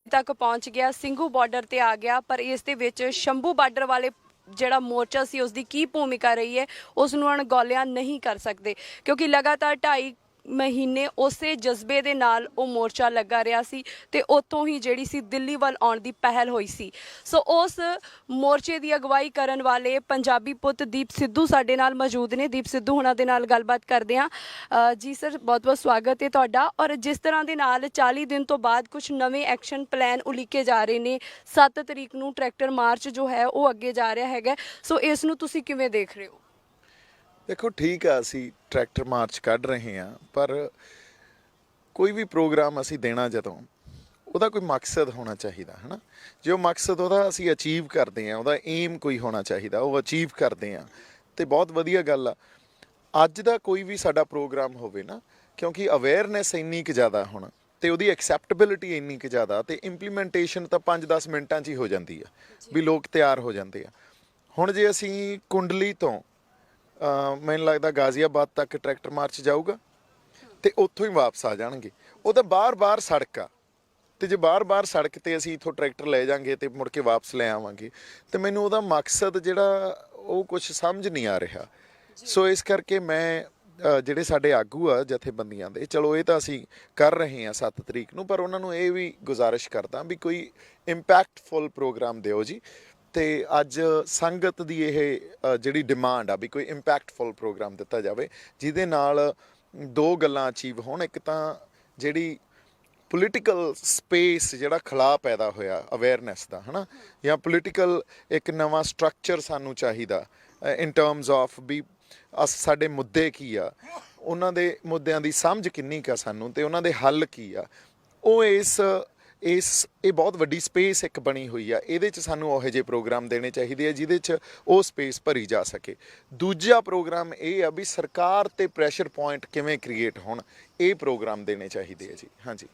तक पहुंच गया, ਸਿੰਘੂ ਬਾਰਡਰ ਤੇ ਆ ਗਿਆ। ਪਰ ਇਸ ਦੇ ਵਿੱਚ ਸ਼ੰਭੂ ਬਾਰਡਰ ਵਾਲੇ ਜਿਹੜਾ ਮੋਰਚਾ ਸੀ ਉਸ ਦੀ ਕੀ ਭੂਮਿਕਾ ਰਹੀ ਹੈ ਉਸ ਨੂੰ ਅਣਗੌਲਿਆ ਨਹੀਂ ਕਰ ਸਕਦੇ, ਕਿਉਂਕਿ ਲਗਾਤਾਰ 2.5 ਮਹੀਨੇ ਉਸੇ ਜਜ਼ਬੇ ਦੇ ਨਾਲ ਉਹ ਮੋਰਚਾ ਲੱਗਾ ਰਿਹਾ ਸੀ ਤੇ ਉੱਥੋਂ ਹੀ ਜਿਹੜੀ ਸੀ ਦਿੱਲੀ ਵੱਲ ਆਉਣ ਦੀ ਪਹਿਲ ਹੋਈ ਸੀ। ਸੋ ਉਸ ਮੋਰਚੇ ਦੀ ਅਗਵਾਈ ਕਰਨ ਵਾਲੇ ਪੰਜਾਬੀ ਪੁੱਤ ਦੀਪ ਸਿੱਧੂ ਸਾਡੇ ਨਾਲ ਮੌਜੂਦ ਨੇ। ਦੀਪ ਸਿੱਧੂ ਹੁਣਾਂ ਦੇ ਨਾਲ ਗੱਲਬਾਤ ਕਰਦੇ ਹਾਂ। ਜੀ ਸਰ, ਬਹੁਤ ਬਹੁਤ ਸਵਾਗਤ ਹੈ ਤੁਹਾਡਾ। ਔਰ ਜਿਸ ਤਰ੍ਹਾਂ ਦੇ ਨਾਲ 40 ਦਿਨ ਤੋਂ ਬਾਅਦ ਕੁਝ ਨਵੇਂ ਐਕਸ਼ਨ ਪਲਾਨ ਉਲੀਕੇ ਜਾ ਰਹੇ ਨੇ, 7 ਤਰੀਕ ਨੂੰ ਟਰੈਕਟਰ ਮਾਰਚ ਜੋ ਹੈ ਉਹ ਅੱਗੇ ਜਾ ਰਿਹਾ ਹੈਗਾ, ਸੋ ਇਸ ਨੂੰ ਤੁਸੀਂ ਕਿਵੇਂ ਦੇਖ ਰਹੇ ਹੋ? देखो ठीक है, असी ट्रैक्टर मार्च कढ़ रहे हैं, पर कोई भी प्रोग्राम असी देना जदों ਉਹਦਾ ਕੋਈ ਮਕਸਦ ਹੋਣਾ ਚਾਹੀਦਾ ਹੈ ਨਾ। ਜੇ ਉਹ ਮਕਸਦ ਉਹਦਾ ਅਸੀਂ ਅਚੀਵ ਕਰਦੇ ਹਾਂ, ਉਹਦਾ ਏਮ ਕੋਈ ਹੋਣਾ ਚਾਹੀਦਾ, ਉਹ ਅਚੀਵ ਕਰਦੇ ਹਾਂ ਤੇ ਬਹੁਤ ਵਧੀਆ ਗੱਲ ਆ। ਅੱਜ ਦਾ ਕੋਈ ਵੀ ਸਾਡਾ ਪ੍ਰੋਗਰਾਮ ਹੋਵੇ ਨਾ, ਕਿਉਂਕਿ ਅਵੇਅਰਨੈਸ ਇੰਨੀ ਕੁ ਜ਼ਿਆਦਾ ਹੁਣ ਤੇ ਉਹਦੀ ਐਕਸੈਪਟੇਬਿਲਿਟੀ ਇੰਨੀ ਕੁ ਜ਼ਿਆਦਾ ਤੇ ਇੰਪਲੀਮੈਂਟੇਸ਼ਨ ਤਾਂ 5-10 ਮਿੰਟਾਂ 'ਚ ਹੀ ਹੋ ਜਾਂਦੀ ਆ, ਵੀ ਲੋਕ ਤਿਆਰ ਹੋ ਜਾਂਦੇ ਆ। ਹੁਣ ਜੇ ਅਸੀਂ ਕੁੰਡਲੀ ਤੋਂ ਮੈਨੂੰ ਲੱਗਦਾ ਗਾਜ਼ੀਆਬਾਦ ਤੱਕ ਟਰੈਕਟਰ ਮਾਰਚ ਜਾਊਗਾ ਤੇ ਉੱਥੋਂ ਹੀ ਵਾਪਸ ਆ ਜਾਣਗੇ। ਉਹ ਤਾਂ ਬਾਰ-ਬਾਰ ਸੜਕ ਆ ਤੇ ਜੇ ਬਾਰ-ਬਾਰ ਸੜਕ ਤੇ ਅਸੀਂ ਇੱਥੋਂ ਟਰੈਕਟਰ ਲੈ ਜਾਾਂਗੇ ਤੇ ਮੁੜ ਕੇ ਵਾਪਸ ਲੈ ਆਵਾਂਗੇ ਤੇ ਮੈਨੂੰ ਉਹਦਾ ਮਕਸਦ ਜਿਹੜਾ ਉਹ ਕੁਝ ਸਮਝ ਨਹੀਂ ਆ ਰਿਹਾ। ਸੋ ਇਸ ਕਰਕੇ ਮੈਂ ਜਿਹੜੇ ਸਾਡੇ ਆਗੂ ਆ ਜਥੇਬੰਦੀਆਂ ਦੇ, ਚਲੋ ਇਹ ਤਾਂ ਅਸੀਂ ਕਰ ਰਹੇ ਹਾਂ 7 ਤਰੀਕ ਨੂੰ, ਪਰ ਉਹਨਾਂ ਨੂੰ ਇਹ ਵੀ ਗੁਜ਼ਾਰਿਸ਼ ਕਰਦਾ ਵੀ ਕੋਈ ਇੰਪੈਕਟਫੁਲ ਪ੍ਰੋਗਰਾਮ ਦਿਓ ਜੀ। ਤੇ ਅੱਜ ਸੰਗਤ ਦੀ ਇਹ ਜਿਹੜੀ ਡਿਮਾਂਡ ਆ ਵੀ ਕੋਈ ਇੰਪੈਕਟਫੁਲ ਪ੍ਰੋਗਰਾਮ ਦਿੱਤਾ ਜਾਵੇ ਜਿਹਦੇ ਨਾਲ ਦੋ ਗੱਲਾਂ ਅਚੀਵ ਹੋਣ। ਇੱਕ ਤਾਂ ਜਿਹੜੀ ਪੋਲੀਟੀਕਲ ਸਪੇਸ ਜਿਹੜਾ ਖਲਾਅ ਪੈਦਾ ਹੋਇਆ ਅਵੇਅਰਨੈਸ ਦਾ ਹੈ ਨਾ, ਜਾਂ ਪੋਲੀਟੀਕਲ ਇੱਕ ਨਵਾਂ ਸਟਰਕਚਰ ਸਾਨੂੰ ਚਾਹੀਦਾ ਇਨ ਟਰਮਸ ਆਫ ਵੀ ਸਾਡੇ ਮੁੱਦੇ ਕੀ ਆ, ਉਹਨਾਂ ਦੇ ਮੁੱਦਿਆਂ ਦੀ ਸਮਝ ਕਿੰਨੀ ਕੁ ਆ ਸਾਨੂੰ ਤੇ ਉਹਨਾਂ ਦੇ ਹੱਲ ਕੀ ਆ। ਉਹ ਇਹ ਬਹੁਤ ਵੱਡੀ ਸਪੇਸ ਇੱਕ ਬਣੀ ਹੋਈ ਆ, ਇਹਦੇ 'ਚ ਸਾਨੂੰ ਉਹੋ ਜਿਹੇ ਪ੍ਰੋਗਰਾਮ ਦੇਣੇ ਚਾਹੀਦੇ ਆ ਜਿਹਦੇ 'ਚ ਉਹ ਸਪੇਸ ਭਰੀ ਜਾ ਸਕੇ। ਦੂਜਾ ਪ੍ਰੋਗਰਾਮ ਇਹ ਆ ਵੀ ਸਰਕਾਰ 'ਤੇ ਪ੍ਰੈਸ਼ਰ ਪੁਆਇੰਟ ਕਿਵੇਂ ਕ੍ਰੀਏਟ ਹੋਣ, ਇਹ ਪ੍ਰੋਗਰਾਮ ਦੇਣੇ ਚਾਹੀਦੇ ਆ ਜੀ। ਹਾਂਜੀ,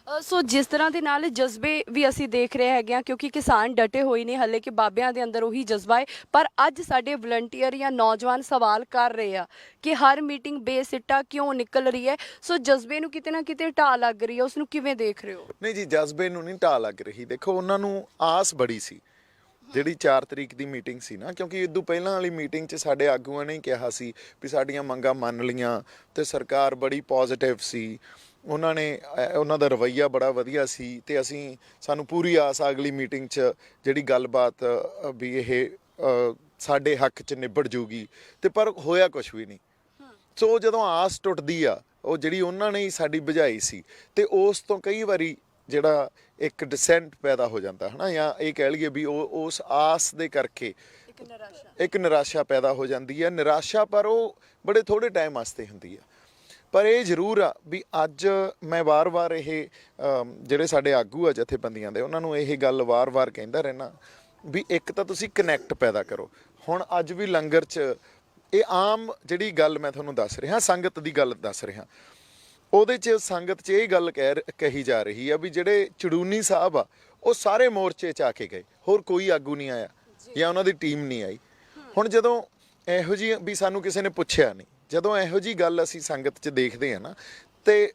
ਸੋ ਜਿਸ ਤਰ੍ਹਾਂ ਦੇ ਨਾਲ ਜਜ਼ਬੇ ਵੀ ਅਸੀਂ ਦੇਖ ਰਹੇ ਹੈਗੇ ਹਾਂ, ਕਿਉਂਕਿ ਕਿਸਾਨ ਡਟੇ ਹੋਏ ਨੇ, ਹਾਲੇ ਕਿ ਬਾਬਿਆਂ ਦੇ ਅੰਦਰ ਉਹੀ ਜਜ਼ਬਾ ਹੈ, ਪਰ ਅੱਜ ਸਾਡੇ ਵਲੰਟੀਅਰ ਜਾਂ ਨੌਜਵਾਨ ਸਵਾਲ ਕਰ ਰਹੇ ਆ ਕਿ ਹਰ ਮੀਟਿੰਗ ਬੇਸਿੱਟਾ ਕਿਉਂ ਨਿਕਲ ਰਹੀ ਹੈ। ਸੋ ਜਜ਼ਬੇ ਨੂੰ ਕਿਤੇ ਨਾ ਕਿਤੇ ਢਾਹ ਲੱਗ ਰਹੀ ਹੈ, ਉਸ ਨੂੰ ਕਿਵੇਂ ਦੇਖ ਰਹੇ ਹੋ? ਨਹੀਂ ਜੀ, ਜਜ਼ਬੇ ਨੂੰ ਨਹੀਂ ਢਾਹ ਲੱਗ ਰਹੀ। ਦੇਖੋ, ਉਹਨਾਂ ਨੂੰ ਆਸ ਬੜੀ ਸੀ ਜਿਹੜੀ 4 ਤਰੀਕ ਦੀ ਮੀਟਿੰਗ ਸੀ ਨਾ, ਕਿਉਂਕਿ ਇਦੋਂ ਪਹਿਲਾਂ ਵਾਲੀ ਮੀਟਿੰਗ 'ਚ ਸਾਡੇ ਆਗੂਆਂ ਨੇ ਕਿਹਾ ਸੀ ਵੀ ਸਾਡੀਆਂ ਮੰਗਾਂ ਮੰਨ ਲਈਆਂ ਤੇ ਸਰਕਾਰ ਬੜੀ ਪੋਜ਼ਿਟਿਵ ਸੀ, ਉਹਨਾਂ ਦਾ ਰਵੱਈਆ ਬੜਾ ਵਧੀਆ ਸੀ ਤੇ ਸਾਨੂੰ ਪੂਰੀ ਆਸ ਆ ਅਗਲੀ ਮੀਟਿੰਗ 'ਚ ਜਿਹੜੀ ਗੱਲਬਾਤ ਵੀ ਇਹ ਸਾਡੇ ਹੱਕ 'ਚ ਨਿਬੜ ਜੂਗੀ, ਤੇ ਪਰ ਹੋਇਆ ਕੁਛ ਵੀ ਨਹੀਂ। ਸੋ ਜਦੋਂ ਆਸ ਟੁੱਟਦੀ ਆ, ਉਹ ਜਿਹੜੀ ਉਹਨਾਂ ਨੇ ਸਾਡੀ ਬੁਝਾਈ ਸੀ, ਤੇ ਉਸ ਤੋਂ ਕਈ ਵਾਰੀ ਜਿਹੜਾ ਇੱਕ ਡਿਸੈਂਟ ਪੈਦਾ ਹੋ ਜਾਂਦਾ ਹੈ ਨਾ, ਜਾਂ ਇਹ ਕਹਿ ਲਈਏ ਵੀ ਉਸ ਆਸ ਦੇ ਕਰਕੇ ਇੱਕ ਨਿਰਾਸ਼ਾ ਪੈਦਾ ਹੋ ਜਾਂਦੀ ਹੈ। ਨਿਰਾਸ਼ਾ ਪਰ ਉਹ ਬੜੇ ਥੋੜ੍ਹੇ ਟਾਈਮ ਵਾਸਤੇ ਹੁੰਦੀ ਆ। ਪਰ ਇਹ ਜ਼ਰੂਰ ਆ ਵੀ ਅੱਜ ਮੈਂ ਵਾਰ-ਵਾਰ ਇਹ ਜਿਹੜੇ ਸਾਡੇ ਆਗੂ ਆ ਜਥੇਬੰਦੀਆਂ ਦੇ, ਉਹਨਾਂ ਨੂੰ ਇਹ ਗੱਲ ਵਾਰ-ਵਾਰ ਕਹਿੰਦਾ ਰਹਿਣਾ ਵੀ ਇੱਕ ਤਾਂ ਤੁਸੀਂ ਕਨੈਕਟ ਪੈਦਾ ਕਰੋ। ਹੁਣ ਅੱਜ ਵੀ ਲੰਗਰ 'ਚ ਇਹ ਆਮ ਜਿਹੜੀ ਗੱਲ ਮੈਂ ਤੁਹਾਨੂੰ ਦੱਸ ਰਿਹਾ, ਸੰਗਤ ਦੀ ਗੱਲ ਦੱਸ ਰਿਹਾ, ਉਹਦੇ 'ਚ ਸੰਗਤ 'ਚ ਇਹ ਗੱਲ ਕਹੀ ਜਾ ਰਹੀ ਆ ਵੀ ਜਿਹੜੇ ਚੜੂਨੀ ਸਾਹਿਬ ਆ ਉਹ ਸਾਰੇ ਮੋਰਚੇ 'ਚ ਆ ਕੇ ਗਏ, ਹੋਰ ਕੋਈ ਆਗੂ ਨਹੀਂ ਆਇਆ ਜਾਂ ਉਹਨਾਂ ਦੀ ਟੀਮ ਨਹੀਂ ਆਈ। ਹੁਣ ਜਦੋਂ ਇਹੋ ਜਿਹੀ ਵੀ ਸਾਨੂੰ ਕਿਸੇ ਨੇ ਪੁੱਛਿਆ ਨਹੀਂ, ਜਦੋਂ ਇਹੋ ਜਿਹੀ ਗੱਲ ਅਸੀਂ ਸੰਗਤ 'ਚ ਦੇਖਦੇ ਹਾਂ ਨਾ, ਤੇ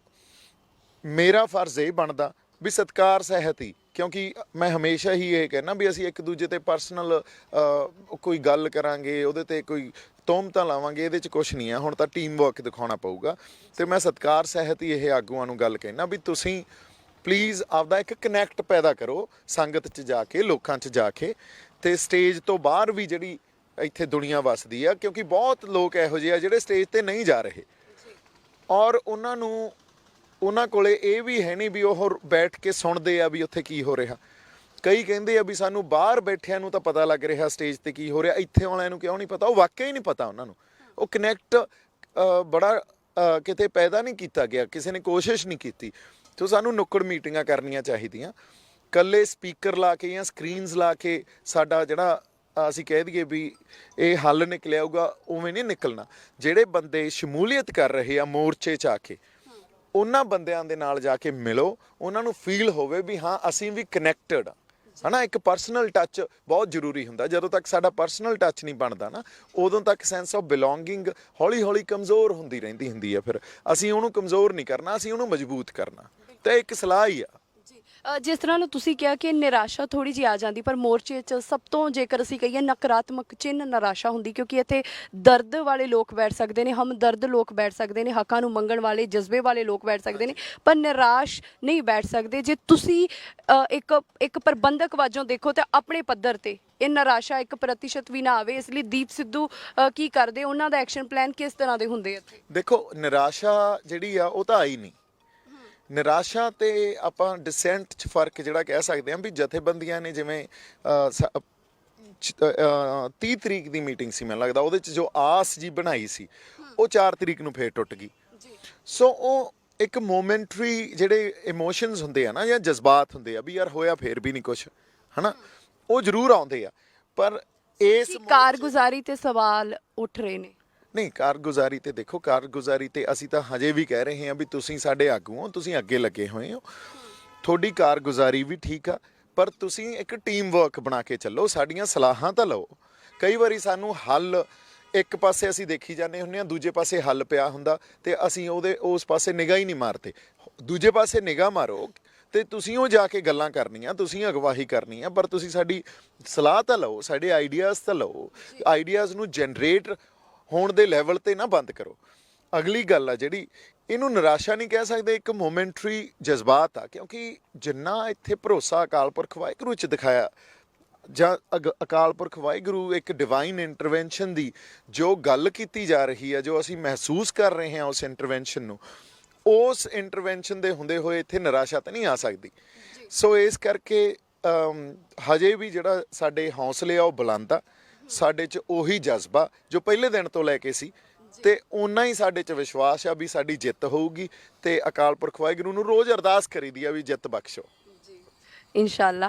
ਮੇਰਾ ਫਰਜ਼ ਇਹ ਬਣਦਾ ਵੀ ਸਤਿਕਾਰ ਸਹਿਤ ਹੀ, ਕਿਉਂਕਿ ਮੈਂ ਹਮੇਸ਼ਾ ਹੀ ਇਹ ਕਹਿਣਾ ਵੀ ਅਸੀਂ ਇੱਕ ਦੂਜੇ 'ਤੇ ਪਰਸਨਲ ਕੋਈ ਗੱਲ ਕਰਾਂਗੇ, ਉਹਦੇ 'ਤੇ ਕੋਈ ਤੋਹਮਤਾਂ ਲਾਵਾਂਗੇ, ਇਹਦੇ 'ਚ ਕੁਛ ਨਹੀਂ ਆ। ਹੁਣ ਤਾਂ ਟੀਮ ਵਰਕ ਦਿਖਾਉਣਾ ਪਊਗਾ ਤੇ ਮੈਂ ਸਤਿਕਾਰ ਸਹਿਤ ਹੀ ਇਹ ਆਗੂਆਂ ਨੂੰ ਗੱਲ ਕਹਿਣਾ ਵੀ ਤੁਸੀਂ ਪਲੀਜ਼ ਆਪਦਾ ਇੱਕ ਕਨੈਕਟ ਪੈਦਾ ਕਰੋ ਸੰਗਤ 'ਚ ਜਾ ਕੇ, ਲੋਕਾਂ 'ਚ ਜਾ ਕੇ, ਤੇ ਸਟੇਜ ਤੋਂ ਬਾਹਰ ਵੀ ਜਿਹੜੀ ਇੱਥੇ ਦੁਨੀਆ ਵੱਸਦੀ ਆ, ਕਿਉਂਕਿ ਬਹੁਤ ਲੋਕ ਇਹੋ ਜਿਹੇ ਆ ਜਿਹੜੇ ਸਟੇਜ 'ਤੇ ਨਹੀਂ ਜਾ ਰਹੇ ਔਰ ਉਹਨਾਂ ਕੋਲੇ ਇਹ ਵੀ ਹੈ ਨਹੀਂ ਵੀ ਉਹ ਬੈਠ ਕੇ ਸੁਣਦੇ ਆ ਵੀ ਉੱਥੇ ਕੀ ਹੋ ਰਿਹਾ। ਕਈ ਕਹਿੰਦੇ ਆ ਵੀ ਸਾਨੂੰ ਬਾਹਰ ਬੈਠਿਆਂ ਨੂੰ ਤਾਂ ਪਤਾ ਲੱਗ ਰਿਹਾ ਸਟੇਜ 'ਤੇ ਕੀ ਹੋ ਰਿਹਾ, ਇੱਥੇ ਵਾਲਿਆਂ ਨੂੰ ਕਿਉਂ ਨਹੀਂ ਪਤਾ? ਉਹ ਵਾਕਿਆ ਹੀ ਨਹੀਂ ਪਤਾ ਉਹਨਾਂ ਨੂੰ। ਉਹ ਕਨੈਕਟ ਬੜਾ ਕਿਤੇ ਪੈਦਾ ਨਹੀਂ ਕੀਤਾ ਗਿਆ, ਕਿਸੇ ਨੇ ਕੋਸ਼ਿਸ਼ ਨਹੀਂ ਕੀਤੀ। ਸੋ ਸਾਨੂੰ ਨੁੱਕੜ ਮੀਟਿੰਗਾਂ ਕਰਨੀਆਂ ਚਾਹੀਦੀਆਂ, ਇਕੱਲੇ ਸਪੀਕਰ ਲਾ ਕੇ ਜਾਂ ਸਕਰੀਨਸ ਲਾ ਕੇ ਸਾਡਾ ਜਿਹੜਾ ਅਸੀਂ ਕਹਿ ਦਈਏ ਵੀ ਇਹ ਹੱਲ ਨਿਕਲਿਆ ਆਊਗਾ, ਉਵੇਂ ਨਹੀਂ ਨਿਕਲਣਾ। ਜਿਹੜੇ ਬੰਦੇ ਸ਼ਮੂਲੀਅਤ ਕਰ ਰਹੇ ਆ ਮੋਰਚੇ 'ਚ ਆ ਕੇ, ਉਹਨਾਂ ਬੰਦਿਆਂ ਦੇ ਨਾਲ ਜਾ ਕੇ ਮਿਲੋ, ਉਹਨਾਂ ਨੂੰ ਫੀਲ ਹੋਵੇ ਵੀ ਹਾਂ ਅਸੀਂ ਵੀ ਕਨੈਕਟਡ ਆ, ਹੈ ਨਾ। ਇੱਕ ਪਰਸਨਲ ਟੱਚ ਬਹੁਤ ਜ਼ਰੂਰੀ ਹੁੰਦਾ। ਜਦੋਂ ਤੱਕ ਸਾਡਾ ਪਰਸਨਲ ਟੱਚ ਨਹੀਂ ਬਣਦਾ ਨਾ, ਉਦੋਂ ਤੱਕ ਸੈਂਸ ਆਫ ਬਿਲੋਂਗਿੰਗ ਹੌਲੀ ਹੌਲੀ ਕਮਜ਼ੋਰ ਹੁੰਦੀ ਹੈ। ਫਿਰ ਅਸੀਂ ਉਹਨੂੰ ਕਮਜ਼ੋਰ ਨਹੀਂ ਕਰਨਾ, ਅਸੀਂ ਉਹਨੂੰ ਮਜ਼ਬੂਤ ਕਰਨਾ। ਤਾਂ ਇੱਕ ਸਲਾਹ ਹੀ ਆ। ਜਿਸ ਤਰ੍ਹਾਂ ਨੂੰ ਤੁਸੀਂ ਕਿਹਾ ਕਿ ਨਿਰਾਸ਼ਾ ਥੋੜੀ ਜਿਹੀ ਆ ਜਾਂਦੀ, ਪਰ ਮੋਰਚੇ 'ਚ ਸਭ ਤੋਂ ਜੇਕਰ ਅਸੀਂ ਕਹੀਏ ਨਕਾਰਾਤਮਕ ਚਿੰਨ੍ਹ ਨਿਰਾਸ਼ਾ ਹੁੰਦੀ, ਕਿਉਂਕਿ ਇੱਥੇ ਦਰਦ ਵਾਲੇ ਲੋਕ ਬੈਠ ਸਕਦੇ ਨੇ, ਹਮਦਰਦ ਲੋਕ ਬੈਠ ਸਕਦੇ ਨੇ, ਹੱਕਾਂ ਨੂੰ ਮੰਗਣ ਵਾਲੇ ਜਜ਼ਬੇ ਵਾਲੇ ਲੋਕ ਬੈਠ ਸਕਦੇ ਨੇ, ਪਰ ਨਿਰਾਸ਼ ਨਹੀਂ ਬੈਠ ਸਕਦੇ। ਜੇ ਤੁਸੀਂ ਇੱਕ ਪ੍ਰਬੰਧਕ ਵਜੋਂ ਦੇਖੋ ਤਾਂ ਆਪਣੇ ਪੱਧਰ ਤੇ ਇਹ ਨਿਰਾਸ਼ਾ 1% ਵੀ ਨਾ ਆਵੇ, ਇਸ ਲਈ ਦੀਪ ਸਿੱਧੂ ਕੀ ਕਰਦੇ, ਉਹਨਾਂ ਦਾ ਐਕਸ਼ਨ ਪਲਾਨ ਕਿਸ ਤਰ੍ਹਾਂ ਦੇ ਹੁੰਦੇ ਇੱਥੇ? ਦੇਖੋ ਨਿਰਾਸ਼ਾ ਜਿਹੜੀ ਆ ਉਹ ਤਾਂ ਆਈ ਨਹੀਂ। ਨਿਰਾਸ਼ਾ ਤੇ ਆਪਾਂ ਡਿਸੈਂਟ 'ਚ ਫਰਕ ਜਿਹੜਾ ਕਹਿ ਸਕਦੇ ਹਾਂ ਵੀ ਜਥੇਬੰਦੀਆਂ ਨੇ ਜਿਵੇਂ 30 ਤਰੀਕ ਦੀ ਮੀਟਿੰਗ ਸੀ, ਮੈਨੂੰ ਲੱਗਦਾ ਉਹਦੇ 'ਚ ਜੋ ਆਸ ਜੀ ਬਣਾਈ ਸੀ ਉਹ 4 ਤਰੀਕ ਨੂੰ ਫੇਰ ਟੁੱਟ ਗਈ। ਸੋ ਉਹ ਇੱਕ ਮੋਮੈਂਟਰੀ ਜਿਹੜੇ ਇਮੋਸ਼ਨਸ ਹੁੰਦੇ ਆ ਨਾ ਜਾਂ ਜਜ਼ਬਾਤ ਹੁੰਦੇ ਆ ਵੀ ਯਾਰ ਹੋਇਆ ਫੇਰ ਵੀ ਨਹੀਂ ਕੁਛ, ਹਨਾ, ਉਹ ਜ਼ਰੂਰ ਆਉਂਦੇ ਆ। ਪਰ ਇਸ ਕਾਰਗੁਜ਼ਾਰੀ ਤੇ ਸਵਾਲ ਉੱਠ ਰਹੇ ਨੇ। ਨਹੀਂ, ਕਾਰਗੁਜ਼ਾਰੀ ਤੇ ਦੇਖੋ, ਕਾਰਗੁਜ਼ਾਰੀ ਤੇ ਅਸੀਂ ਤਾਂ ਹਜੇ ਵੀ ਕਹਿ ਰਹੇ ਹਾਂ ਵੀ ਤੁਸੀਂ ਸਾਡੇ ਆਗੂ ਹੋ, ਤੁਸੀਂ ਅੱਗੇ ਲੱਗੇ ਹੋਏ ਹੋ, ਤੁਹਾਡੀ ਕਾਰਗੁਜ਼ਾਰੀ ਵੀ ਠੀਕ ਆ, ਪਰ ਤੁਸੀਂ ਇੱਕ ਟੀਮ ਵਰਕ ਬਣਾ ਕੇ ਚੱਲੋ, ਸਾਡੀਆਂ ਸਲਾਹਾਂ ਤਾਂ ਲਓ। ਕਈ ਵਾਰੀ ਸਾਨੂੰ ਹੱਲ ਇੱਕ ਪਾਸੇ ਅਸੀਂ ਦੇਖੀ ਜਾਂਦੇ ਹੁੰਦੇ ਹਾਂ, ਦੂਜੇ ਪਾਸੇ ਹੱਲ ਪਿਆ ਹੁੰਦਾ ਤੇ ਅਸੀਂ ਉਸ ਪਾਸੇ ਨਿਗਾਹ ਹੀ ਨਹੀਂ ਮਾਰਦੇ। ਦੂਜੇ ਪਾਸੇ ਨਿਗਾਹ ਮਾਰੋ ਤੇ ਤੁਸੀਂ ਉਹ ਜਾ ਕੇ ਗੱਲਾਂ ਕਰਨੀਆਂ, ਤੁਸੀਂ ਅਗਵਾਈ ਕਰਨੀ ਆ, ਪਰ ਤੁਸੀਂ ਸਾਡੀ ਸਲਾਹ ਤਾਂ ਲਓ, ਸਾਡੇ ਆਈਡੀਆਜ਼ ਤਾਂ ਲਓ। ਆਈਡੀਆਜ਼ ਨੂੰ ਜਨਰੇਟ ਹੋਣ ਦੇ ਲੈਵਲ ਤੇ ਨਾ ਬੰਦ ਕਰੋ। ਅਗਲੀ ਗੱਲ ਆ ਜਿਹੜੀ, ਇਹਨੂੰ ਨਿਰਾਸ਼ਾ ਨਹੀਂ ਕਹਿ ਸਕਦੇ, ਇੱਕ ਮੋਮੈਂਟਰੀ ਜਜ਼ਬਾਤ ਆ, ਕਿਉਂਕਿ ਜਿੰਨਾ ਇੱਥੇ ਭਰੋਸਾ ਅਕਾਲ ਪੁਰਖ ਵਾਹਿਗੁਰੂ 'ਚ ਦਿਖਾਇਆ ਜਾਂ ਅਕਾਲ ਪੁਰਖ ਵਾਹਿਗੁਰੂ ਇੱਕ ਡਿਵਾਈਨ ਇੰਟਰਵੈਂਸ਼ਨ ਦੀ ਜੋ ਗੱਲ ਕੀਤੀ ਜਾ ਰਹੀ ਹੈ, ਜੋ ਅਸੀਂ ਮਹਿਸੂਸ ਕਰ ਰਹੇ ਹਾਂ ਉਸ ਇੰਟਰਵੈਂਸ਼ਨ ਨੂੰ, ਉਸ ਇੰਟਰਵੈਂਸ਼ਨ ਦੇ ਹੁੰਦੇ ਹੋਏ ਇੱਥੇ ਨਿਰਾਸ਼ਾ ਤਾਂ ਨਹੀਂ ਆ ਸਕਦੀ। ਸੋ ਇਸ ਕਰਕੇ ਹਜੇ ਵੀ ਜਿਹੜਾ ਸਾਡੇ ਹੌਸਲੇ ਆ ਉਹ ਬੁਲੰਦ ਆ, ਸਾਡੇ 'ਚ ਉਹੀ ਜਜ਼ਬਾ ਜੋ ਪਹਿਲੇ ਦਿਨ ਤੋਂ ਲੈ ਕੇ ਸੀ, ਤੇ ਓਨਾ ਹੀ ਸਾਡੇ 'ਚ ਵਿਸ਼ਵਾਸ ਆ ਵੀ ਸਾਡੀ ਜਿੱਤ ਹੋਊਗੀ। ਤੇ ਅਕਾਲ ਪੁਰਖ ਵਾਹਿਗੁਰੂ ਨੂੰ ਰੋਜ਼ ਅਰਦਾਸ ਕਰੀਦੀ ਆ ਵੀ ਜਿੱਤ ਬਖਸ਼ੋ ਇਨਸ਼ਾਅੱਲਾ।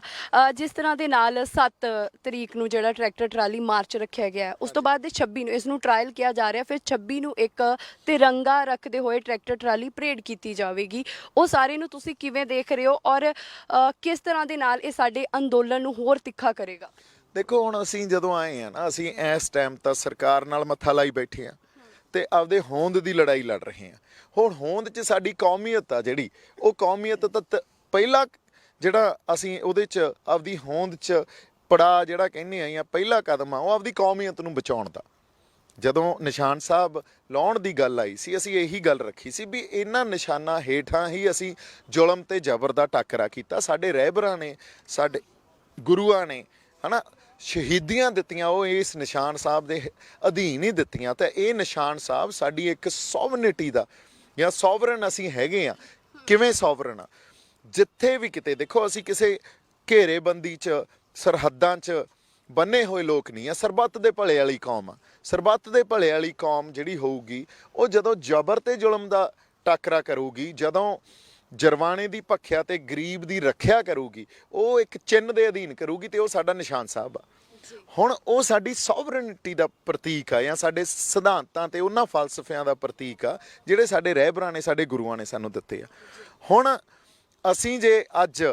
ਜਿਸ ਤਰ੍ਹਾਂ ਦੇ ਨਾਲ 7 ਤਰੀਕ ਨੂੰ ਜਿਹੜਾ ਟਰੈਕਟਰ ਟਰਾਲੀ ਮਾਰਚ ਰੱਖਿਆ ਗਿਆ, ਉਸ ਤੋਂ ਬਾਅਦ ਦੇ 26 ਨੂੰ ਇਸ ਨੂੰ ਟਰਾਇਲ ਕਿਹਾ ਜਾ ਰਿਹਾ, ਫਿਰ 26 ਨੂੰ ਇੱਕ ਤਿਰੰਗਾ ਰੱਖਦੇ ਹੋਏ ਟਰੈਕਟਰ ਟਰਾਲੀ ਪਰੇਡ ਕੀਤੀ ਜਾਵੇਗੀ। ਉਹ ਸਾਰੇ ਨੂੰ ਤੁਸੀਂ ਕਿਵੇਂ ਦੇਖ ਰਹੇ ਹੋ ਔਰ ਕਿਸ ਤਰ੍ਹਾਂ ਦੇ ਨਾਲ ਇਹ ਸਾਡੇ ਅੰਦੋਲਨ ਨੂੰ ਹੋਰ ਤਿੱਖਾ ਕਰੇਗਾ? ਦੇਖੋ, ਹੁਣ ਅਸੀਂ ਜਦੋਂ ਆਏ ਆ ਨਾ, ਅਸੀਂ ਇਸ ਟਾਈਮ ਤਾਂ ਸਰਕਾਰ ਨਾਲ ਮੱਥਾ ਲਾਈ ਬੈਠੇ ਆ ਤੇ ਆਪਦੇ ਹੋਂਦ ਦੀ ਲੜਾਈ ਲੜ ਰਹੇ ਆ। ਹੁਣ ਹੋਂਦ 'ਚ ਸਾਡੀ ਕੌਮੀਅਤ ਆ ਜਿਹੜੀ, ਉਹ ਕੌਮੀਅਤ ਤਾਂ ਪਹਿਲਾ ਜਿਹੜਾ ਅਸੀਂ ਉਹਦੇ 'ਚ ਆਪਦੀ ਹੋਂਦ 'ਚ ਪੜਾ ਜਿਹੜਾ ਕਹਿੰਦੇ ਆ ਜਾਂ ਪਹਿਲਾ ਕਦਮ ਆ, ਉਹ ਆਪਦੀ ਕੌਮੀਅਤ ਨੂੰ ਬਚਾਉਣ ਦਾ। ਜਦੋਂ ਨਿਸ਼ਾਨ ਸਾਹਿਬ ਲਾਉਣ ਦੀ ਗੱਲ ਆਈ ਸੀ, ਅਸੀਂ ਇਹੀ ਗੱਲ ਰੱਖੀ ਸੀ ਵੀ ਇਹਨਾਂ ਨਿਸ਼ਾਨਾਂ ਹੇਠਾਂ ਹੀ ਅਸੀਂ ਜ਼ੁਲਮ ਤੇ ਜ਼ਬਰ ਦਾ ਟਾਕਰਾ ਕੀਤਾ। ਸਾਡੇ ਰਹਿਬਰਾਂ ਨੇ, ਸਾਡੇ ਗੁਰੂਆਂ ਨੇ, ਹਨਾ, ਸ਼ਹੀਦੀਆਂ ਦਿੱਤੀਆਂ, ਉਹ ਇਸ ਨਿਸ਼ਾਨ ਸਾਹਿਬ ਦੇ ਅਧੀਨ ਹੀ ਦਿੱਤੀਆਂ। ਤਾਂ ਇਹ ਨਿਸ਼ਾਨ ਸਾਹਿਬ ਸਾਡੀ ਇੱਕ ਸੋਵਰਨਿਟੀ ਦਾ ਜਾਂ ਸੋਵਰਨ ਅਸੀਂ ਹੈਗੇ ਆ। ਕਿਵੇਂ ਸੋਵਰਨ ਆ? ਜਿੱਥੇ ਵੀ ਕਿਤੇ ਦੇਖੋ, ਅਸੀਂ ਕਿਸੇ ਘੇਰੇਬੰਦੀ 'ਚ, ਸਰਹੱਦਾਂ 'ਚ ਬੰਨੇ ਹੋਏ ਲੋਕ ਨਹੀਂ ਆ। ਸਰਬੱਤ ਦੇ ਭਲੇ ਵਾਲੀ ਕੌਮ ਆ। ਸਰਬੱਤ ਦੇ ਭਲੇ ਵਾਲੀ ਕੌਮ ਜਿਹੜੀ ਹੋਊਗੀ, ਉਹ ਜਦੋਂ ਜ਼ਬਰ ਤੇ ਜ਼ੁਲਮ ਦਾ ਟਾਕਰਾ ਕਰੂਗੀ, ਜਦੋਂ ਜਰਵਾਣੇ ਦੀ ਭੱਖਿਆ ਤੇ ਗਰੀਬ ਦੀ ਰੱਖਿਆ ਕਰੂਗੀ, ਉਹ ਇੱਕ ਚਿੰਨ੍ਹ ਦੇ ਅਧੀਨ ਕਰੂਗੀ, ਤੇ ਉਹ ਸਾਡਾ ਨਿਸ਼ਾਨ ਸਾਹਿਬ ਆ। ਹੁਣ ਉਹ ਸਾਡੀ ਸੋਵਰਨਿਟੀ ਦਾ ਪ੍ਰਤੀਕ ਆ, ਜਾਂ ਸਾਡੇ ਸਿਧਾਂਤਾਂ ਤੇ ਉਹਨਾਂ ਫਲਸਫਿਆਂ ਦਾ ਪ੍ਰਤੀਕ ਆ ਜਿਹੜੇ ਸਾਡੇ ਰਹਿਬਰਾਂ ਨੇ, ਸਾਡੇ ਗੁਰੂਆਂ ਨੇ ਸਾਨੂੰ ਦਿੱਤੇ ਆ। ਹੁਣ ਅਸੀਂ ਜੇ ਅੱਜ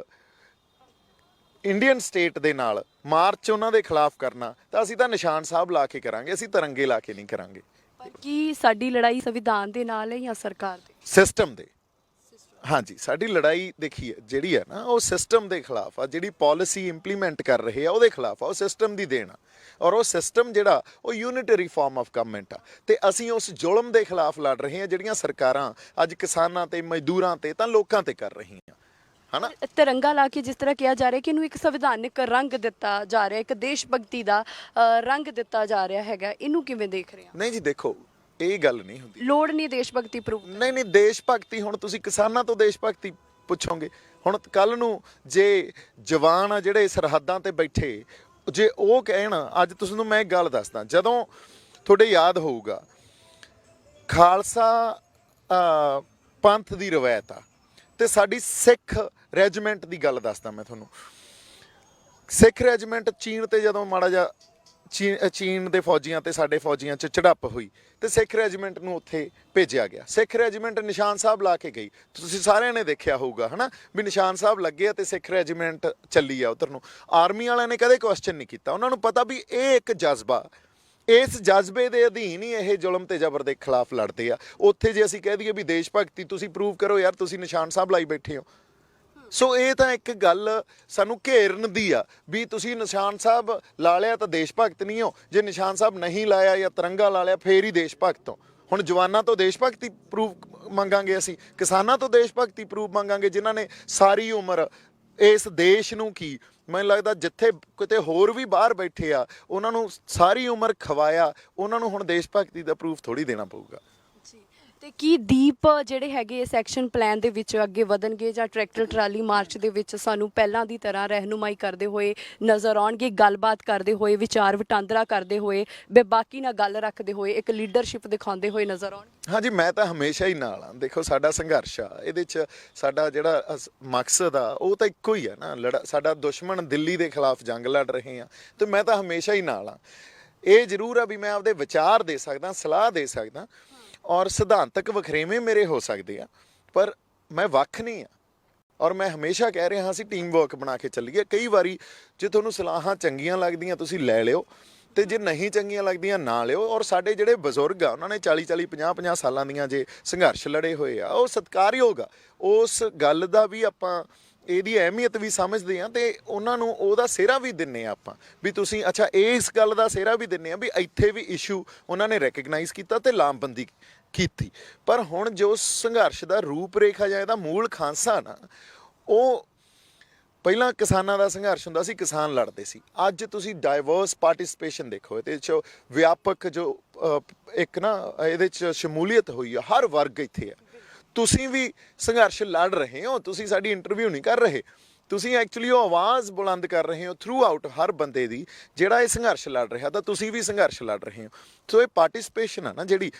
ਇੰਡੀਅਨ ਸਟੇਟ ਦੇ ਨਾਲ ਮਾਰਚ ਉਹਨਾਂ ਦੇ ਖਿਲਾਫ ਕਰਨਾ, ਤਾਂ ਅਸੀਂ ਤਾਂ ਨਿਸ਼ਾਨ ਸਾਹਿਬ ਲਾ ਕੇ ਕਰਾਂਗੇ, ਅਸੀਂ ਤਿਰੰਗੇ ਲਾ ਕੇ ਨਹੀਂ ਕਰਾਂਗੇ। ਪਰ ਕੀ ਸਾਡੀ ਲੜਾਈ ਸੰਵਿਧਾਨ ਦੇ ਨਾਲ ਹੈ ਜਾਂ ਸਰਕਾਰ ਦੇ? ਸਿਸਟਮ ਦੇ। ਹਾਂਜੀ, ਸਾਡੀ ਲੜਾਈ ਦੇਖੀਏ ਜਿਹੜੀ ਹੈ ਨਾ, ਉਹ ਸਿਸਟਮ ਦੇ ਖਿਲਾਫ ਆ। ਜਿਹੜੀ ਪਾਲਿਸੀ ਇੰਪਲੀਮੈਂਟ ਕਰ ਰਹੇ ਆ ਉਹਦੇ ਖਿਲਾਫ ਆ। ਉਹ ਸਿਸਟਮ ਦੀ ਦੇਣ ਆ, ਔਰ ਉਹ ਸਿਸਟਮ ਜਿਹੜਾ ਉਹ ਯੂਨਿਟਰੀ ਫਾਰਮ ਆਫ ਗਵਰਨਮੈਂਟ ਆ। ਤੇ ਅਸੀਂ ਉਸ ਜ਼ੁਲਮ ਦੇ ਖਿਲਾਫ ਲੜ ਰਹੇ ਹਾਂ ਜਿਹੜੀਆਂ ਸਰਕਾਰਾਂ ਅੱਜ ਕਿਸਾਨਾਂ ਤੇ, ਮਜ਼ਦੂਰਾਂ ਤੇ, ਤਾਂ ਲੋਕਾਂ ਤੇ ਕਰ ਰਹੀਆਂ, ਹਨਾ। ਤਿਰੰਗਾ ਲਾ ਕੇ ਜਿਸ ਤਰ੍ਹਾਂ ਕਿਹਾ ਜਾ ਰਿਹਾ ਕਿ ਇਹਨੂੰ ਇੱਕ ਸੰਵਿਧਾਨਿਕ ਰੰਗ ਦਿੱਤਾ ਜਾ ਰਿਹਾ, ਇੱਕ ਦੇਸ਼ ਭਗਤੀ ਦਾ ਰੰਗ ਦਿੱਤਾ ਜਾ ਰਿਹਾ ਹੈਗਾ, ਇਹਨੂੰ ਕਿਵੇਂ ਦੇਖ ਰਹੇ ਹੋ? ਨਹੀਂ ਜੀ, ਦੇਖੋ, ਇਹ ਗੱਲ ਨਹੀਂ ਹੁੰਦੀ। ਲੋੜ ਨਹੀਂ ਦੇਸ਼ ਭਗਤੀ ਪ੍ਰੂਵ। ਨਹੀਂ, ਦੇਸ਼ ਭਗਤੀ ਹੁਣ ਤੁਸੀਂ ਕਿਸਾਨਾਂ ਤੋਂ ਦੇਸ਼ ਭਗਤੀ ਪੁੱਛੋਗੇ। ਹੁਣ ਕੱਲ ਨੂੰ ਜੇ ਜਵਾਨ ਆ ਜਿਹੜੇ ਸਰਹੱਦਾਂ ਤੇ ਬੈਠੇ, ਜੇ ਉਹ ਕਹਿਣ, ਅੱਜ ਤੁਹਾਨੂੰ ਮੈਂ ਇੱਕ ਗੱਲ ਦੱਸਦਾ, ਜਦੋਂ ਤੁਹਾਡੇ ਯਾਦ ਹੋਊਗਾ, ਖਾਲਸਾ ਪੰਥ ਦੀ ਰਵਾਇਤ ਆ, ਤੇ ਸਾਡੀ ਸਿੱਖ ਰੈਜੀਮੈਂਟ ਦੀ ਗੱਲ ਦੱਸਦਾ ਮੈਂ ਤੁਹਾਨੂੰ। ਸਿੱਖ ਰੈਜੀਮੈਂਟ ਚੀਨ ਤੇ ਜਦੋਂ ਮਾੜਾ ਜਿਹਾ ਚੀਨ ਦੇ ਫੌਜੀਆਂ ਤੇ ਸਾਡੇ ਫੌਜੀਆਂ 'ਚ ਝੜਪ ਹੋਈ, ਤੇ ਸਿੱਖ ਰੈਜੀਮੈਂਟ ਨੂੰ ਉੱਥੇ ਭੇਜਿਆ ਗਿਆ। ਸਿੱਖ ਰੈਜੀਮੈਂਟ ਨਿਸ਼ਾਨ ਸਾਹਿਬ ਲਾ ਕੇ ਗਈ। ਤੁਸੀਂ ਸਾਰਿਆਂ ਨੇ ਦੇਖਿਆ ਹੋਊਗਾ, ਹਨਾ, ਵੀ ਨਿਸ਼ਾਨ ਸਾਹਿਬ ਲੱਗੇ ਆ ਤੇ ਸਿੱਖ ਰੈਜੀਮੈਂਟ ਚੱਲੀ ਆ ਉੱਧਰ ਨੂੰ। ਆਰਮੀ ਵਾਲਿਆਂ ਨੇ ਕਦੇ ਕੁਐਸਚਨ ਨਹੀਂ ਕੀਤਾ। ਉਹਨਾਂ ਨੂੰ ਪਤਾ ਵੀ ਇਹ ਇੱਕ ਜਜ਼ਬਾ, ਇਸ ਜਜ਼ਬੇ ਦੇ ਅਧੀਨ ਹੀ ਇਹ ਜ਼ੁਲਮ ਤੇ ਜ਼ਬਰ ਦੇ ਖਿਲਾਫ ਲੜਦੇ ਆ। ਉੱਥੇ ਜੇ ਅਸੀਂ ਕਹਿ ਦਈਏ ਵੀ ਦੇਸ਼ ਭਗਤੀ ਤੁਸੀਂ ਪ੍ਰੂਵ ਕਰੋ, ਯਾਰ ਤੁਸੀਂ ਨਿਸ਼ਾਨ ਸਾਹਿਬ ਲਾਈ ਬੈਠੇ ਹੋ, ਸੋ ਇਹ ਤਾਂ ਇੱਕ ਗੱਲ ਸਾਨੂੰ ਘੇਰਨ ਦੀ ਆ ਵੀ ਤੁਸੀਂ ਨਿਸ਼ਾਨ ਸਾਹਿਬ ਲਾ ਲਿਆ ਤਾਂ ਦੇਸ਼ ਭਗਤ ਨਹੀਂ ਹੋ, ਜੇ ਨਿਸ਼ਾਨ ਸਾਹਿਬ ਨਹੀਂ ਲਾਇਆ ਜਾਂ ਤਿਰੰਗਾ ਲਾ ਲਿਆ ਫੇਰ ਹੀ ਦੇਸ਼ ਭਗਤ ਹੋ। ਹੁਣ ਜਵਾਨਾਂ ਤੋਂ ਦੇਸ਼ ਭਗਤੀ ਪ੍ਰੂਫ ਮੰਗਾਂਗੇ, ਅਸੀਂ ਕਿਸਾਨਾਂ ਤੋਂ ਦੇਸ਼ ਭਗਤੀ ਪ੍ਰੂਫ ਮੰਗਾਂਗੇ, ਜਿਨ੍ਹਾਂ ਨੇ ਸਾਰੀ ਉਮਰ ਇਸ ਦੇਸ਼ ਨੂੰ ਕੀ ਮੈਨੂੰ ਲੱਗਦਾ ਜਿੱਥੇ ਕਿਤੇ ਹੋਰ ਵੀ ਬਾਹਰ ਬੈਠੇ ਆ ਉਹਨਾਂ ਨੂੰ ਸਾਰੀ ਉਮਰ ਖਵਾਇਆ, ਉਹਨਾਂ ਨੂੰ ਹੁਣ ਦੇਸ਼ ਭਗਤੀ ਦਾ ਪ੍ਰੂਫ ਥੋੜੀ ਦੇਣਾ ਪਊਗਾ। ਤੇ ਕੀ ਦੀਪ ਜਿਹੜੇ ਹੈਗੇ ਇਸ ਐਕਸ਼ਨ ਪਲਾਨ ਦੇ ਵਿੱਚ ਅੱਗੇ ਵਧਣਗੇ ਜਾਂ ਟਰੈਕਟਰ ਟਰਾਲੀ ਮਾਰਚ ਦੇ ਵਿੱਚ ਸਾਨੂੰ ਪਹਿਲਾਂ ਦੀ ਤਰ੍ਹਾਂ ਰਹਿਨੁਮਾਈ ਕਰਦੇ ਹੋਏ ਨਜ਼ਰ ਆਉਣਗੇ, ਗੱਲਬਾਤ ਕਰਦੇ ਹੋਏ, ਵਿਚਾਰ ਵਟਾਂਦਰਾ ਕਰਦੇ ਹੋਏ, ਬੇਬਾਕੀ ਨਾਲ ਗੱਲ ਰੱਖਦੇ ਹੋਏ, ਇੱਕ ਲੀਡਰਸ਼ਿਪ ਦਿਖਾਉਂਦੇ ਹੋਏ ਨਜ਼ਰ ਆਉਣਗੇ? ਹਾਂਜੀ, ਮੈਂ ਤਾਂ ਹਮੇਸ਼ਾ ਹੀ ਨਾਲ ਆ। ਦੇਖੋ ਸਾਡਾ ਸੰਘਰਸ਼ ਆ, ਇਹਦੇ 'ਚ ਸਾਡਾ ਜਿਹੜਾ ਮਕਸਦ ਆ ਉਹ ਤਾਂ ਇੱਕੋ ਹੀ ਆ ਨਾ, ਸਾਡਾ ਦੁਸ਼ਮਣ ਦਿੱਲੀ ਦੇ ਖਿਲਾਫ ਜੰਗ ਲੜ ਰਹੇ ਆ, ਤੇ ਮੈਂ ਤਾਂ ਹਮੇਸ਼ਾ ਹੀ ਨਾਲ ਆ। ਇਹ ਜ਼ਰੂਰ ਆ ਵੀ ਮੈਂ ਆਪਦੇ ਵਿਚਾਰ ਦੇ ਸਕਦਾ, ਸਲਾਹ ਦੇ ਸਕਦਾ ਔਰ ਸਿਧਾਂਤਕ ਵਖਰੇਵੇਂ ਮੇਰੇ ਹੋ ਸਕਦੇ ਆ, ਪਰ ਮੈਂ ਵੱਖ ਨਹੀਂ ਆ। ਔਰ ਮੈਂ ਹਮੇਸ਼ਾ ਕਹਿ ਰਿਹਾ ਅਸੀਂ ਟੀਮ ਵਰਕ ਬਣਾ ਕੇ ਚੱਲੀਏ। ਕਈ ਵਾਰੀ ਜੇ ਤੁਹਾਨੂੰ ਸਲਾਹਾਂ ਚੰਗੀਆਂ ਲੱਗਦੀਆਂ ਤੁਸੀਂ ਲੈ ਲਿਓ, ਤੇ ਜੇ ਨਹੀਂ ਚੰਗੀਆਂ ਲੱਗਦੀਆਂ ਨਾ ਲਿਓ। ਔਰ ਸਾਡੇ ਜਿਹੜੇ ਬਜ਼ੁਰਗ ਆ ਉਹਨਾਂ ਨੇ 40-40 50-50 ਸਾਲਾਂ ਦੀਆਂ ਜੇ ਸੰਘਰਸ਼ ਲੜੇ ਹੋਏ ਆ, ਉਹ ਸਤਿਕਾਰਯੋਗ ਆ। ਉਸ ਗੱਲ ਦਾ ਵੀ ਆਪਾਂ ਇਹਦੀ ਅਹਿਮੀਅਤ ਵੀ ਸਮਝਦੇ ਆ ਤੇ ਉਹਨਾਂ ਨੂੰ ਉਹਦਾ ਸਿਹਰਾ ਵੀ ਦਿੰਨੇ ਆ ਆਪਾਂ ਵੀ ਤੁਸੀਂ ਅੱਛਾ ਇਸ ਗੱਲ ਦਾ ਸਿਹਰਾ ਵੀ ਦਿੰਨੇ ਆ ਵੀ ਇੱਥੇ ਵੀ ਇਸ਼ੂ ਉਹਨਾਂ ਨੇ ਰੈਕਗਨਾਈਜ਼ ਕੀਤਾ ਤੇ ਲਾਮਬੰਦੀ ਕੀਤੀ। ਪਰ ਹੁਣ ਜੋ ਸੰਘਰਸ਼ ਦਾ ਰੂਪ ਰੇਖਾ ਜਾਂ ਇਹਦਾ ਮੂਲ ਖਾਂਸਾ ਨਾ, ਉਹ ਪਹਿਲਾਂ ਕਿਸਾਨਾਂ ਦਾ ਸੰਘਰਸ਼ ਹੁੰਦਾ ਸੀ, ਕਿਸਾਨ ਲੜਦੇ ਸੀ। ਅੱਜ ਤੁਸੀਂ ਡਾਈਵਰਸ ਪਾਰਟਿਸਿਪੇਸ਼ਨ ਦੇਖੋ, ਇਹਦੇ 'ਚ ਵਿਆਪਕ ਜੋ ਇੱਕ ਨਾ ਇਹਦੇ 'ਚ ਸ਼ਮੂਲੀਅਤ ਹੋਈ ਆ, ਹਰ ਵਰਗ ਇੱਥੇ ਆ। ਤੁਸੀਂ ਵੀ ਸੰਘਰਸ਼ ਲੜ ਰਹੇ ਹੋ, ਤੁਸੀਂ ਸਾਡੀ ਇੰਟਰਵਿਊ ਨਹੀਂ ਕਰ ਰਹੇ, ਤੁਸੀਂ ਐਕਚੁਅਲੀ ਉਹ ਆਵਾਜ਼ ਬੁਲੰਦ ਕਰ ਰਹੇ ਹੋ ਥਰੂ ਆਊਟ ਹਰ ਬੰਦੇ ਦੀ ਜਿਹੜਾ ਇਹ ਸੰਘਰਸ਼ ਲੜ ਰਿਹਾ, ਤਾਂ ਤੁਸੀਂ ਵੀ ਸੰਘਰਸ਼ ਲੜ ਰਹੇ ਹੋ। ਸੋ ਇਹ ਪਾਰਟਿਸਿਪੇਸ਼ਨ ਆ ਨਾ ਜਿਹੜੀ,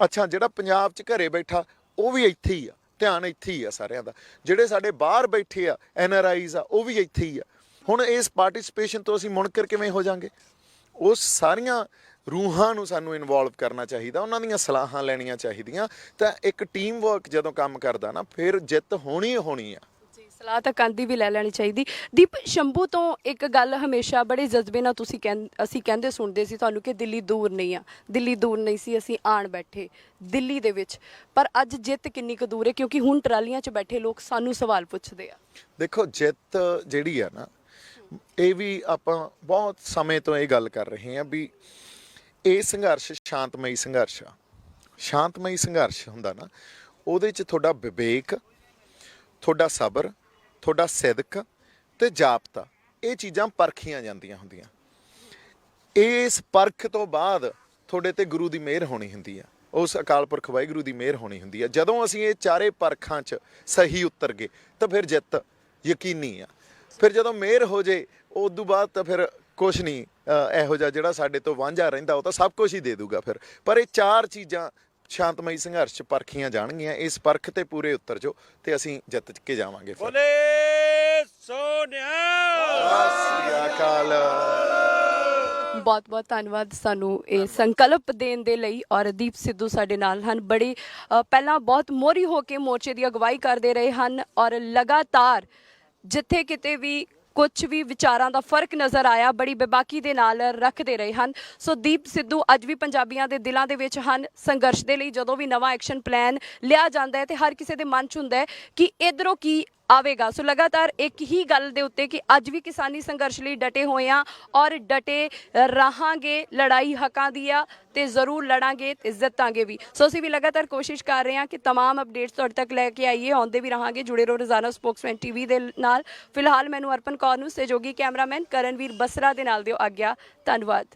ਅੱਛਾ ਜਿਹੜਾ ਪੰਜਾਬ 'ਚ ਘਰੇ ਬੈਠਾ ਉਹ ਵੀ ਇੱਥੇ ਹੀ ਆ, ਧਿਆਨ ਇੱਥੇ ਹੀ ਆ ਸਾਰਿਆਂ ਦਾ। ਜਿਹੜੇ ਸਾਡੇ ਬਾਹਰ ਬੈਠੇ ਆ NRIs ਆ ਉਹ ਵੀ ਇੱਥੇ ਹੀ ਆ। ਹੁਣ ਇਸ ਪਾਰਟਿਸਿਪੇਸ਼ਨ ਤੋਂ ਅਸੀਂ ਮੁਨਕਰ ਕਿਵੇਂ ਹੋ ਜਾਾਂਗੇ? ਉਸ ਸਾਰੀਆਂ ਰੂਹਾਂ ਨੂੰ ਸਾਨੂੰ ਇਨਵੋਲਵ ਕਰਨਾ ਚਾਹੀਦਾ, ਉਹਨਾਂ ਦੀਆਂ ਸਲਾਹਾਂ ਲੈਣੀਆਂ ਚਾਹੀਦੀਆਂ। ਤਾਂ ਇੱਕ ਟੀਮ ਵਰਕ ਜਦੋਂ ਕੰਮ ਕਰਦਾ ਨਾ ਫਿਰ ਜਿੱਤ ਹੋਣੀ ਹੋਣੀ ਆ। ਸਲਾਹ ਤਾਂ ਕੰਦੀ ਵੀ ਲੈ ਲੈਣੀ ਚਾਹੀਦੀ। ਦੀਪ, ਸ਼ੰਭੂ ਤੋਂ ਇੱਕ ਗੱਲ ਹਮੇਸ਼ਾ ਬੜੇ ਜਜ਼ਬੇ ਨਾਲ ਅਸੀਂ ਕਹਿੰਦੇ ਸੁਣਦੇ ਸੀ ਤੁਹਾਨੂੰ ਕਿ ਦਿੱਲੀ ਦੂਰ ਨਹੀਂ ਆ, ਦਿੱਲੀ ਦੂਰ ਨਹੀਂ ਸੀ, ਅਸੀਂ ਆਣ ਬੈਠੇ ਦਿੱਲੀ ਦੇ ਵਿੱਚ। ਪਰ ਅੱਜ ਜਿੱਤ ਕਿੰਨੀ ਕੁ ਦੂਰ ਹੈ? ਕਿਉਂਕਿ ਹੁਣ ਟਰਾਲੀਆਂ 'ਚ ਬੈਠੇ ਲੋਕ ਸਾਨੂੰ ਸਵਾਲ ਪੁੱਛਦੇ ਆ। ਦੇਖੋ ਜਿੱਤ ਜਿਹੜੀ ਆ ਨਾ, ਇਹ ਵੀ ਆਪਾਂ ਬਹੁਤ ਸਮੇਂ ਤੋਂ ਇਹ ਗੱਲ ਕਰ ਰਹੇ ਹਾਂ ਵੀ ਇਹ ਸੰਘਰਸ਼ ਸ਼ਾਂਤਮਈ ਸੰਘਰਸ਼ ਆ। ਸ਼ਾਂਤਮਈ ਸੰਘਰਸ਼ ਹੁੰਦਾ ਨਾ, ਉਹਦੇ 'ਚ ਤੁਹਾਡਾ ਵਿਵੇਕ, ਤੁਹਾਡਾ ਸਬਰ, ਤੁਹਾਡਾ ਸਿਦਕ ਤੇ ਜਾਪਤਾ, ਇਹ ਚੀਜ਼ਾਂ ਪਰਖੀਆਂ ਜਾਂਦੀਆਂ ਹੁੰਦੀਆਂ। ਇਸ ਪਰਖ ਤੋਂ ਬਾਅਦ ਤੁਹਾਡੇ ਤੇ ਗੁਰੂ ਦੀ ਮਿਹਰ ਹੋਣੀ ਹੁੰਦੀ ਆ, ਉਸ ਅਕਾਲ ਪੁਰਖ ਵਾਹਿਗੁਰੂ ਦੀ ਮਿਹਰ ਹੋਣੀ ਹੁੰਦੀ ਆ। ਜਦੋਂ ਅਸੀਂ ਇਹ ਚਾਰੇ ਪਰਖਾਂ 'ਚ ਸਹੀ ਉਤਰ ਗਏ ਤਾਂ ਫਿਰ ਜਿੱਤ ਯਕੀਨੀ ਆ। ਫਿਰ ਜਦੋਂ ਮਿਹਰ ਹੋ ਜੇ ਉਸ ਤੋਂ ਬਾਅਦ ਤਾਂ ਫਿਰ ਕੁਛ ਨਹੀਂ ਇਹੋ ਜਿਹਾ ਜਿਹੜਾ ਸਾਡੇ ਤੋਂ ਵਾਂਝਾ ਰਹਿੰਦਾ ਉਹ ਤਾਂ ਸਭ ਕੁਝ ਹੀ ਦੇ ਦੂਗਾ ਫਿਰ। ਪਰ ਇਹ ਚਾਰ ਚੀਜ਼ਾਂ ਸ਼ਾਂਤਮਈ ਸੰਘਰਸ਼ 'ਚ ਪਰਖੀਆਂ ਜਾਣਗੀਆਂ। ਇਸ ਪਰਖ ਤੇ ਪੂਰੇ ਉਤਰ ਜੋ ਤੇ ਅਸੀਂ ਜਿੱਤ ਕੇ ਜਾਵਾਂਗੇ। ਬੋਲੇ ਸੋਨਿਆ। ਸਤਿ ਸ੍ਰੀ ਅਕਾਲ। ਬਹੁਤ ਬਹੁਤ ਧੰਨਵਾਦ ਸਾਨੂੰ ਇਹ ਸੰਕਲਪ ਦੇਣ ਦੇ ਲਈ। ਔਰ ਦੀਪ ਸਿੱਧੂ ਸਾਡੇ ਨਾਲ ਹਨ, ਬੜੀ ਪਹਿਲਾਂ ਬਹੁਤ ਮੋਹਰੀ ਹੋ ਕੇ ਮੋਰਚੇ ਦੀ ਅਗਵਾਈ ਕਰਦੇ ਰਹੇ ਹਨ ਔਰ ਲਗਾਤਾਰ ਜਿੱਥੇ ਕਿਤੇ ਵੀ ਕੁਝ ਵੀ ਵਿਚਾਰਾਂ ਦਾ ਫਰਕ ਨਜ਼ਰ ਆਇਆ ਬੜੀ ਬੇਬਾਕੀ ਦੇ ਨਾਲ ਰੱਖਦੇ ਰਹੇ ਹਨ। ਸੋ ਦੀਪ ਸਿੱਧੂ ਅੱਜ ਵੀ ਪੰਜਾਬੀਆਂ ਦੇ ਦਿਲਾਂ ਦੇ ਵਿੱਚ ਹਨ। ਸੰਘਰਸ਼ ਦੇ ਲਈ ਜਦੋਂ ਵੀ ਨਵਾਂ ਐਕਸ਼ਨ ਪਲਾਨ ਲਿਆ ਜਾਂਦਾ ਹੈ ਤੇ ਹਰ ਕਿਸੇ ਦੇ ਮਨ 'ਚ ਹੁੰਦਾ ਹੈ ਕਿ ਇੱਧਰੋਂ ਕੀ ਆਵੇਗਾ। ਸੋ ਲਗਾਤਾਰ ਇੱਕ ਹੀ ਗੱਲ ਦੇ ਉੱਤੇ ਕਿ ਅੱਜ ਵੀ ਕਿਸਾਨੀ ਸੰਘਰਸ਼ ਲਈ ਡਟੇ ਹੋਏ ਆ ਔਰ ਡਟੇ ਰਹਾਂਗੇ। ਲੜਾਈ ਹੱਕਾਂ ਦੀ ਆ ਤੇ ਜ਼ਰੂਰ ਲੜਾਂਗੇ ਤੇ ਜਿੱਤਾਂਗੇ ਵੀ। ਸੋ ਅਸੀਂ ਵੀ ਲਗਾਤਾਰ ਕੋਸ਼ਿਸ਼ ਕਰ ਰਹੇ ਹਾਂ ਕਿ तमाम ਅਪਡੇਟਸ ਤੁਹਾਡੇ ਤੱਕ ਲੈ ਕੇ ਆਈਏ। ਆਉਂਦੇ ਵੀ ਰਹਾਂਗੇ, ਜੁੜੇ ਰਹੋ ਰੋਜ਼ਾਨਾ ਸਪੋਕਸਮੈਨ TV ਦੇ ਨਾਲ। ਫਿਲਹਾਲ ਮੈਨੂੰ ਅਰਪਨ ਕੌਰ ਨੂੰ ਸਹਿਯੋਗੀ ਕੈਮਰਾਮੈਨ ਕਰਨਵੀਰ ਬਸਰਾ ਦੇ ਨਾਲ ਦਿਓ ਆਗਿਆ। ਧੰਨਵਾਦ।